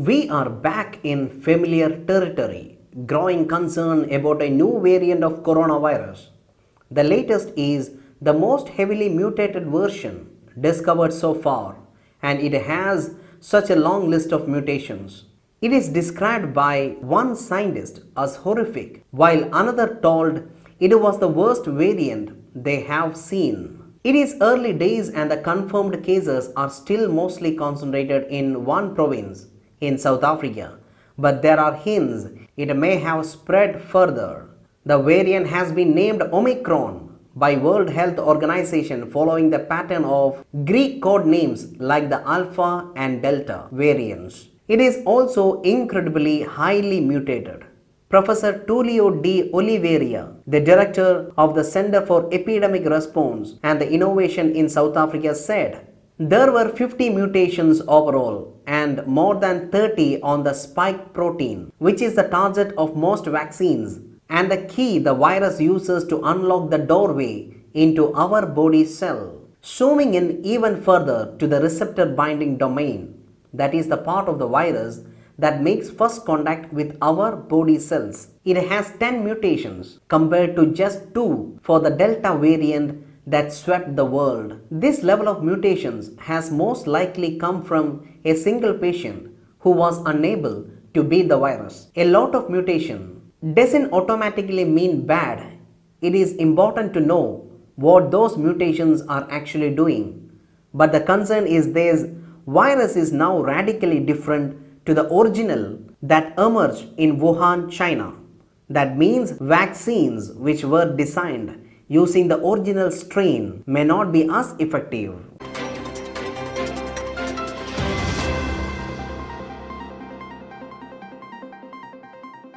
We are back in familiar territory, growing concern about a new variant of coronavirus. The latest is the most heavily mutated version discovered so far, and it has such a long list of mutations. It is described by one scientist as horrific, while another told it was the worst variant they have seen. It is early days and the confirmed cases are still mostly concentrated in one province in South Africa, but there are hints it may have spread further. The variant has been named Omicron by World Health Organization following the pattern of Greek code names like the Alpha and Delta variants. It is also incredibly highly mutated. Professor Tullio D. Oliveira, the director of the Center for Epidemic Response and the Innovation in South Africa, said there were 50 mutations overall and more than 30 on the spike protein, which is the target of most vaccines and the key the virus uses to unlock the doorway into our body cell. Zooming in even further to the receptor binding domain, that is the part of the virus that makes first contact with our body cells. It has 10 mutations compared to just 2 for the Delta variant that swept the world. This level of mutations has most likely come from a single patient who was unable to beat the virus. A lot of mutation doesn't automatically mean bad. It is important to know what those mutations are actually doing. But the concern is this virus is now radically different to the original that emerged in Wuhan, China. That means vaccines which were designed using the original strain may not be as effective.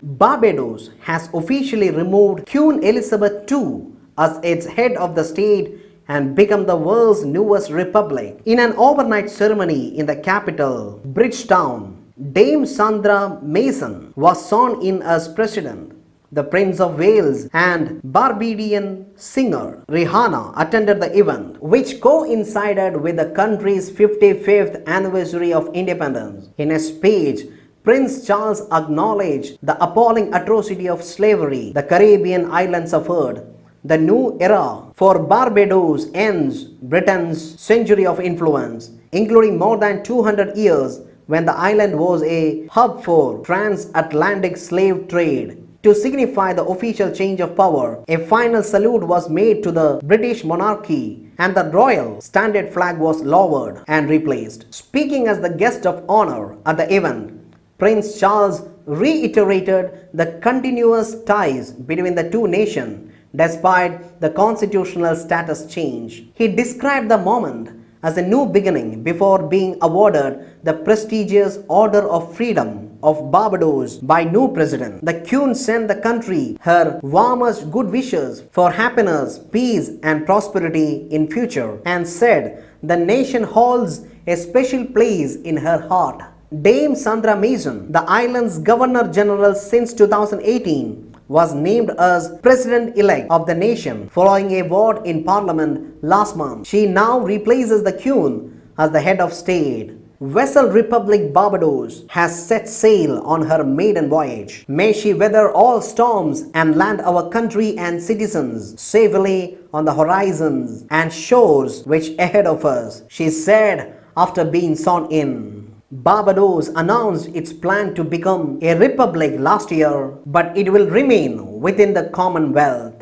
Barbados has officially removed Queen Elizabeth II as its head of the state and become the world's newest republic. In an overnight ceremony in the capital, Bridgetown, Dame Sandra Mason was sworn in as president. The Prince of Wales and Barbadian singer Rihanna attended the event, which coincided with the country's 55th anniversary of independence. In a speech, Prince Charles acknowledged the appalling atrocity of slavery the Caribbean islands suffered. The new era for Barbados ends Britain's century of influence, including more than 200 years when the island was a hub for transatlantic slave trade. To signify the official change of power, a final salute was made to the British monarchy and the royal standard flag was lowered and replaced. Speaking as the guest of honor at the event, Prince Charles reiterated the continuous ties between the two nations despite the constitutional status change. He described the moment as a new beginning before being awarded the prestigious Order of Freedom of Barbados by new president. The Queen sent the country her warmest good wishes for happiness, peace and prosperity in future and said the nation holds a special place in her heart. Dame Sandra Mason, the island's Governor General since 2018, was named as President-elect of the nation following a vote in Parliament last month. She now replaces the Queen as the head of state. Vessel Republic Barbados has set sail on her maiden voyage. May she weather all storms and land our country and citizens safely on the horizons and shores which ahead of us, she said after being sworn in. Barbados announced its plan to become a republic last year, but it will remain within the Commonwealth.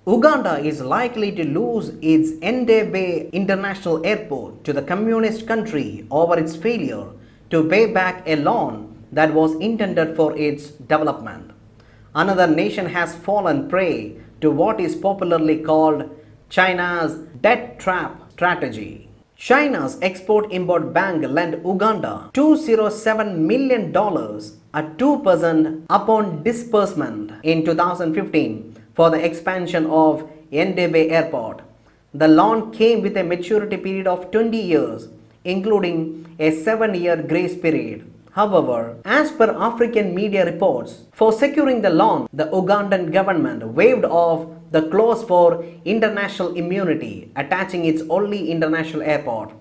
Uganda is likely to lose its Entebbe International Airport to the communist country over its failure to pay back a loan that was intended for its development. Another nation has fallen prey to what is popularly called China's debt trap strategy. China's Export-Import Bank lent Uganda $207 million at 2% upon disbursement in 2015 for the expansion of Entebbe Airport. The loan came with a maturity period of 20 years, including a 7-year grace period. However, as per African media reports, for securing the launch, the Ugandan government waived off the clause for international immunity, attaching its only international airport.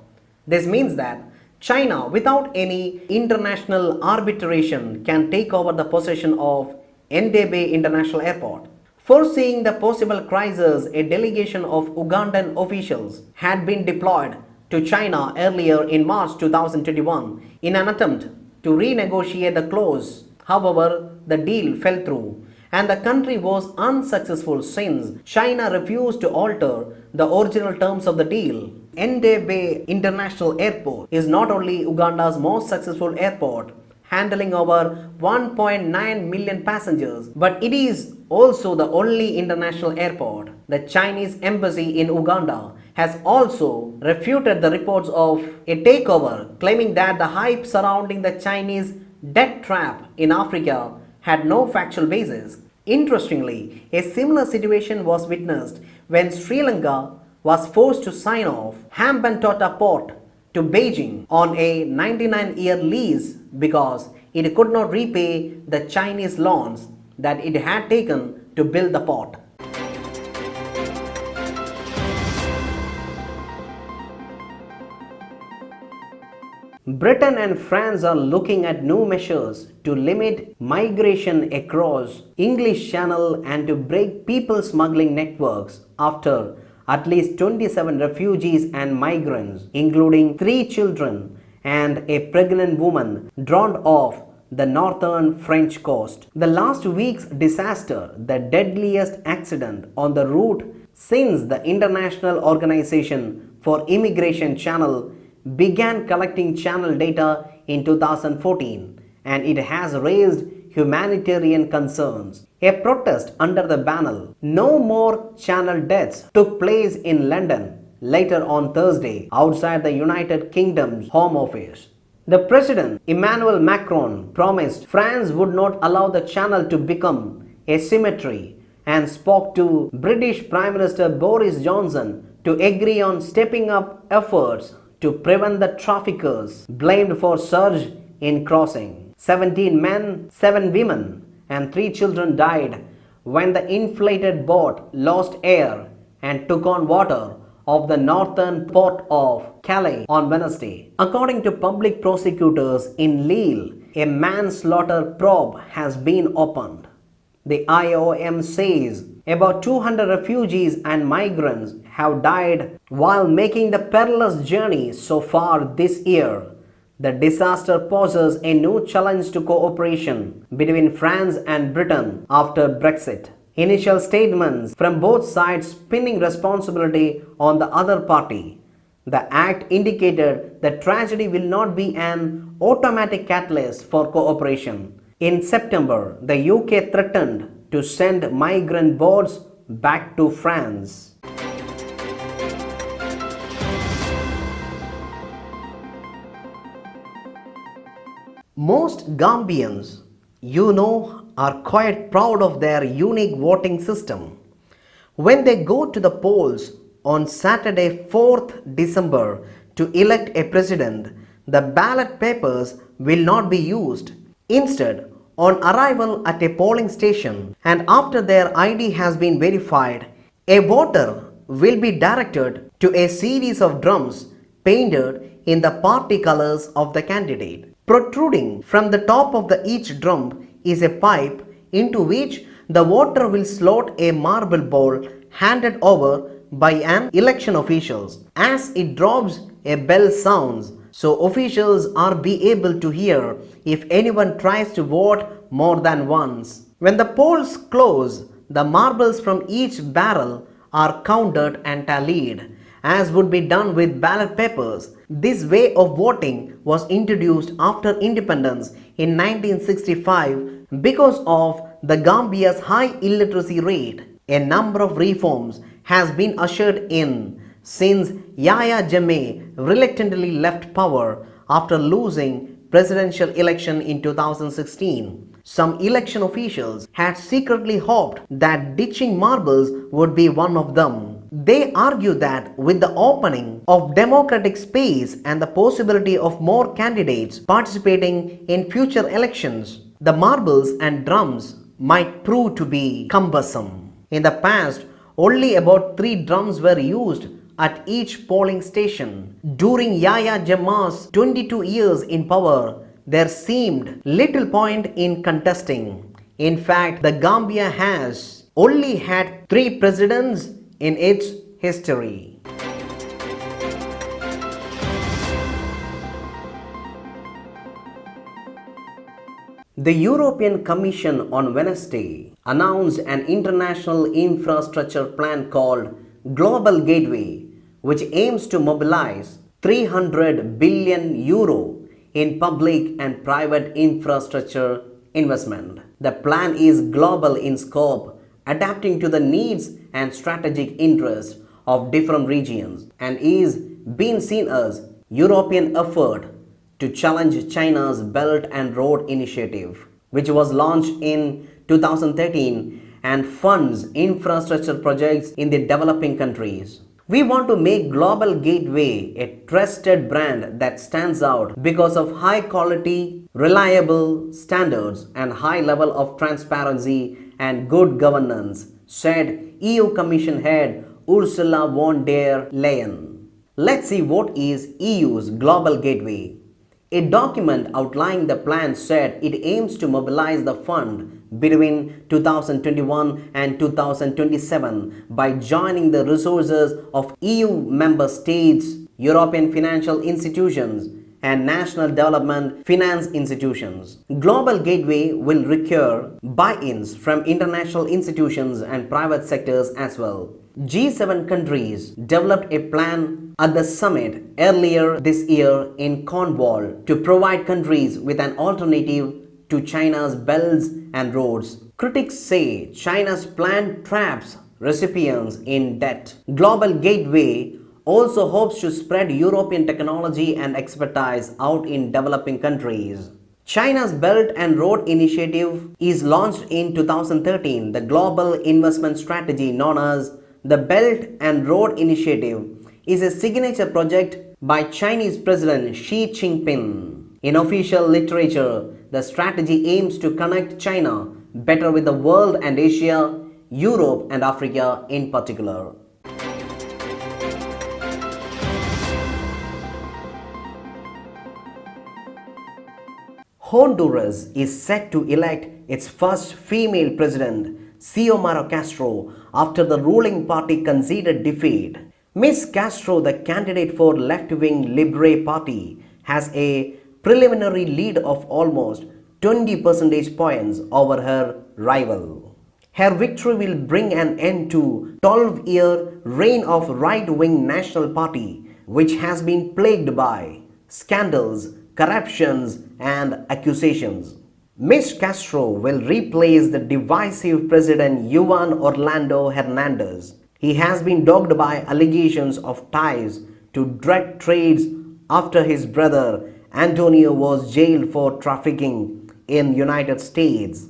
This means that China, without any international arbitration, can take over the possession of Entebbe International Airport. Foreseeing the possible crisis, a delegation of Ugandan officials had been deployed to China earlier in March 2021 in an attempt to renegotiate the clause. However, the deal fell through and the country was unsuccessful since China refused to alter the original terms of the deal. Entebbe International Airport is not only Uganda's most successful airport, handling over 1.9 million passengers, but it is also the only international airport. The Chinese embassy in Uganda has also refuted the reports of a takeover, claiming that the hype surrounding the Chinese debt trap in Africa had no factual basis. Interestingly, a similar situation was witnessed when Sri Lanka was forced to sign off Hambantota Port to Beijing on a 99-year lease because it could not repay the Chinese loans that it had taken to build the port. Britain and France are looking at new measures to limit migration across English Channel and to break people smuggling networks after at least 27 refugees and migrants, including 3 children and a pregnant woman, drowned off the northern French coast. The last week's disaster, the deadliest accident on the route since the International Organization for Immigration Channel began collecting channel data in 2014, and it has raised humanitarian concerns. A protest under the banner "No More Channel Deaths" took place in London later on Thursday outside the United Kingdom's Home Office. The President Emmanuel Macron promised France would not allow the channel to become a cemetery and spoke to British Prime Minister Boris Johnson to agree on stepping up efforts to prevent the traffickers blamed for surge in crossing. 17 men, 7 women, and 3 children died when the inflated boat lost air and took on water off the northern port of Calais on Wednesday. According to public prosecutors in Lille, a manslaughter probe has been opened. The IOM says about 200 refugees and migrants have died while making the perilous journey so far this year. The disaster poses a new challenge to cooperation between France and Britain after Brexit. Initial statements from both sides pinning responsibility on the other party. The act indicated that tragedy will not be an automatic catalyst for cooperation. In September, the UK threatened to send migrant boats back to France. Most Gambians, are quite proud of their unique voting system. When they go to the polls on Saturday, 4th December to elect a president, the ballot papers will not be used. Instead, on arrival at a polling station and after their ID has been verified, a voter will be directed to a series of drums painted in the party colors of the candidate. Protruding from the top of each drum is a pipe into which the voter will slot a marble ball handed over by an election officials. As it drops, a bell sounds, so officials are be able to hear if anyone tries to vote more than once. When the polls close, the marbles from each barrel are counted and tallied, as would be done with ballot papers. This way of voting was introduced after independence in 1965 because of the Gambia's high illiteracy rate. A number of reforms has been ushered in since Yahya Jammeh reluctantly left power after losing presidential election in 2016. Some election officials had secretly hoped that ditching marbles would be one of them. They argue that with the opening of democratic space and the possibility of more candidates participating in future elections, the marbles and drums might prove to be cumbersome. In the past, only about 3 drums were used at each polling station. During Yahya Jammeh's 22 years in power, there seemed little point in contesting. In fact, the Gambia has only had 3 presidents in its history. The European Commission on Wednesday announced an international infrastructure plan called Global Gateway, which aims to mobilize 300 billion euro in public and private infrastructure investment. The plan is global in scope, adapting to the needs and strategic interests of different regions, and is being seen as European effort to challenge China's Belt and Road Initiative, which was launched in 2013 and funds infrastructure projects in the developing countries. We want to make Global Gateway a trusted brand that stands out because of high quality, reliable standards and high level of transparency and good governance, said EU Commission head Ursula von der Leyen. Let's see what is EU's Global Gateway. A document outlining the plan said it aims to mobilize the fund between 2021 and 2027 by joining the resources of EU member states, European financial institutions, and national development finance institutions. Global Gateway will require buy-ins from international institutions and private sectors as well. G7 countries developed a plan at the summit earlier this year in Cornwall to provide countries with an alternative to China's belts and roads. Critics say China's plan traps recipients in debt. Global Gateway also hopes to spread European technology and expertise out in developing countries. China's Belt and Road Initiative is launched in 2013. The global investment strategy known as the Belt and Road Initiative is a signature project by Chinese President Xi Jinping. In official literature, the strategy aims to connect China better with the world and Asia, Europe and Africa in particular. Honduras is set to elect its first female president, Xiomara Castro, after the ruling party conceded defeat. Ms. Castro, the candidate for left-wing Libre Party, has a preliminary lead of almost 20 percentage points over her rival. Her victory will bring an end to 12-year reign of right-wing National Party, which has been plagued by scandals, corruptions, and accusations. Ms. Castro will replace the divisive President Juan Orlando Hernandez. He has been dogged by allegations of ties to drug trades after his brother Antonio was jailed for trafficking in United States.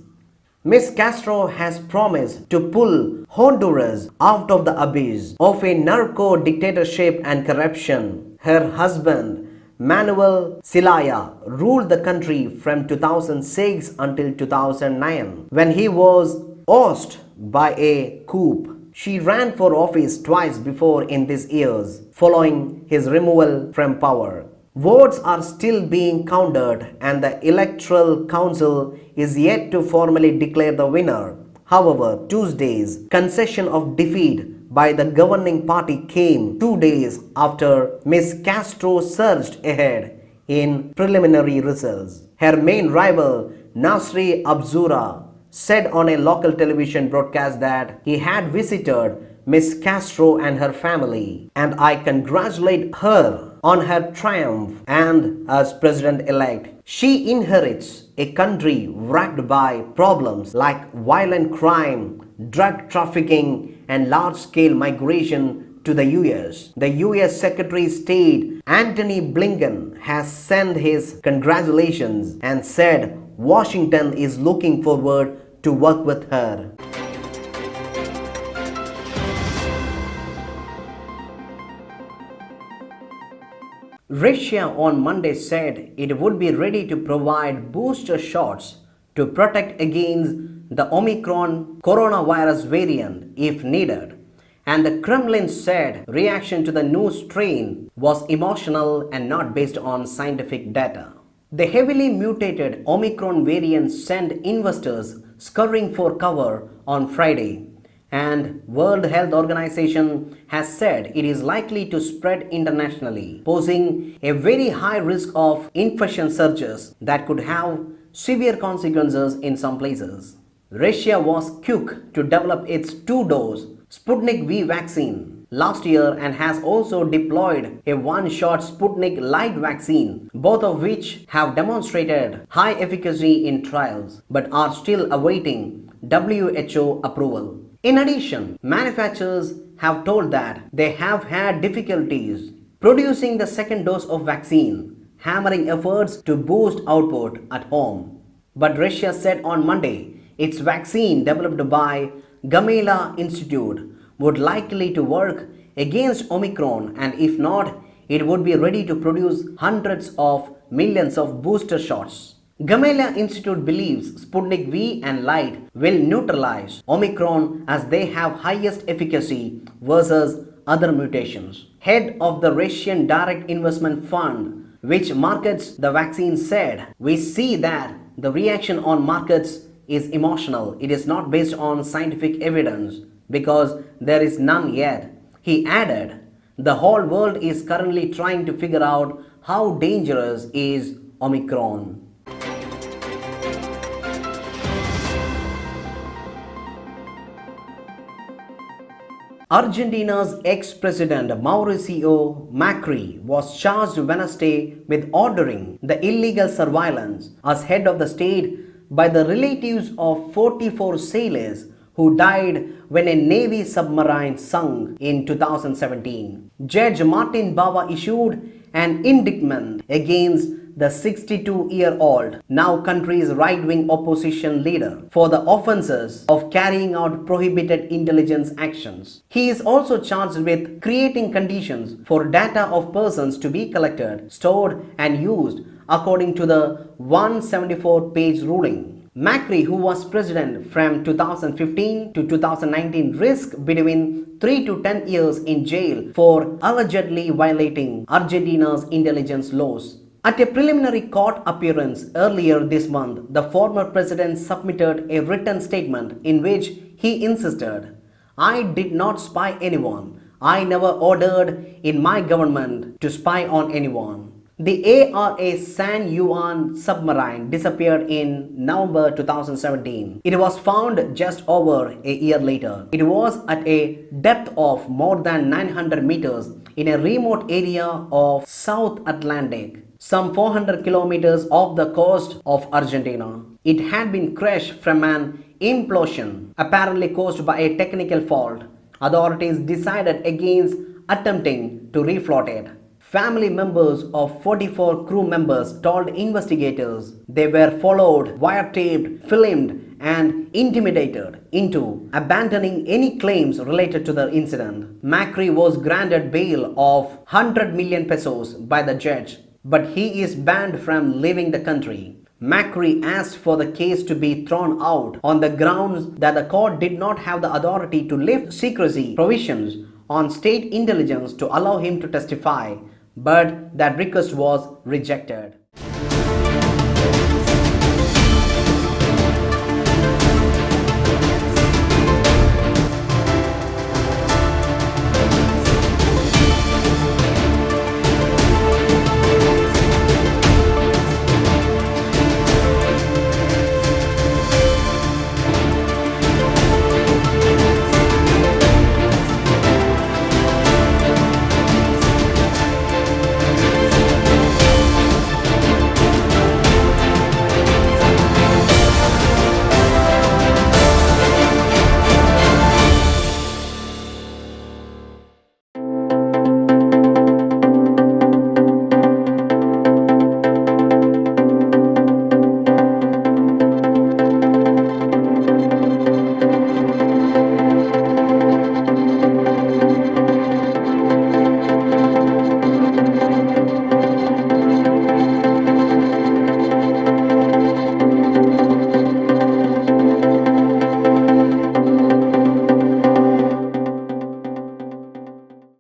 Ms. Castro has promised to pull Honduras out of the abyss of a narco dictatorship and corruption. Her husband, Manuel Zelaya, ruled the country from 2006 until 2009 when he was ousted by a coup. She ran for office twice before in these years, following his removal from power. Votes are still being counted and the Electoral Council is yet to formally declare the winner. However, Tuesday's concession of defeat by the governing party came 2 days after Ms. Castro surged ahead in preliminary results. Her main rival, Nasri Abzura, said on a local television broadcast that he had visited Ms. Castro and her family, and I congratulate her on her triumph and as president-elect. She inherits a country wracked by problems like violent crime, drug trafficking, and large-scale migration to the US. The US Secretary of State Antony Blinken has sent his congratulations and said Washington is looking forward to work with her. Russia on Monday said it would be ready to provide booster shots to protect against the Omicron coronavirus variant if needed. And the Kremlin said reaction to the new strain was emotional and not based on scientific data. The heavily mutated Omicron variant sent investors scurrying for cover on Friday, and World Health Organization has said it is likely to spread internationally, posing a very high risk of infection surges that could have severe consequences in some places. Russia was quick to develop its two-dose Sputnik V vaccine last year and has also deployed a one-shot Sputnik Light vaccine, both of which have demonstrated high efficacy in trials but are still awaiting WHO approval. In addition, manufacturers have told that they have had difficulties producing the second dose of vaccine, hammering efforts to boost output at home. But Russia said on Monday its vaccine developed by Gamaleya Institute would likely to work against Omicron, and if not, it would be ready to produce hundreds of millions of booster shots. Gamaleya Institute believes Sputnik V and Light will neutralize Omicron as they have highest efficacy versus other mutations. Head of the Russian Direct Investment Fund, which markets the vaccine, said, "We see that the reaction on markets is emotional. It is not based on scientific evidence because there is none yet." He added, "The whole world is currently trying to figure out how dangerous is Omicron." Argentina's ex-president Mauricio Macri was charged Wednesday with ordering the illegal surveillance as head of the state by the relatives of 44 sailors who died when a Navy submarine sunk in 2017. Judge Martin Bava issued an indictment against the 62-year-old, now country's right-wing opposition leader, for the offenses of carrying out prohibited intelligence actions. He is also charged with creating conditions for data of persons to be collected, stored, and used according to the 174-page ruling. Macri, who was president from 2015 to 2019, risked between 3 to 10 years in jail for allegedly violating Argentina's intelligence laws. At a preliminary court appearance earlier this month, the former president submitted a written statement in which he insisted, "I did not spy anyone. I never ordered in my government to spy on anyone." The ARA San Juan submarine disappeared in November 2017. It was found just over a year later. It was at a depth of more than 900 meters in a remote area of South Atlantic, some 400 kilometers off the coast of Argentina. It had been crashed from an implosion, apparently caused by a technical fault. Authorities decided against attempting to refloat it. Family members of 44 crew members told investigators they were followed, wiretapped, filmed, and intimidated into abandoning any claims related to the incident. Macri was granted bail of 100 million pesos by the judge, but he is banned from leaving the country. Macri asked for the case to be thrown out on the grounds that the court did not have the authority to lift secrecy provisions on state intelligence to allow him to testify, but that request was rejected.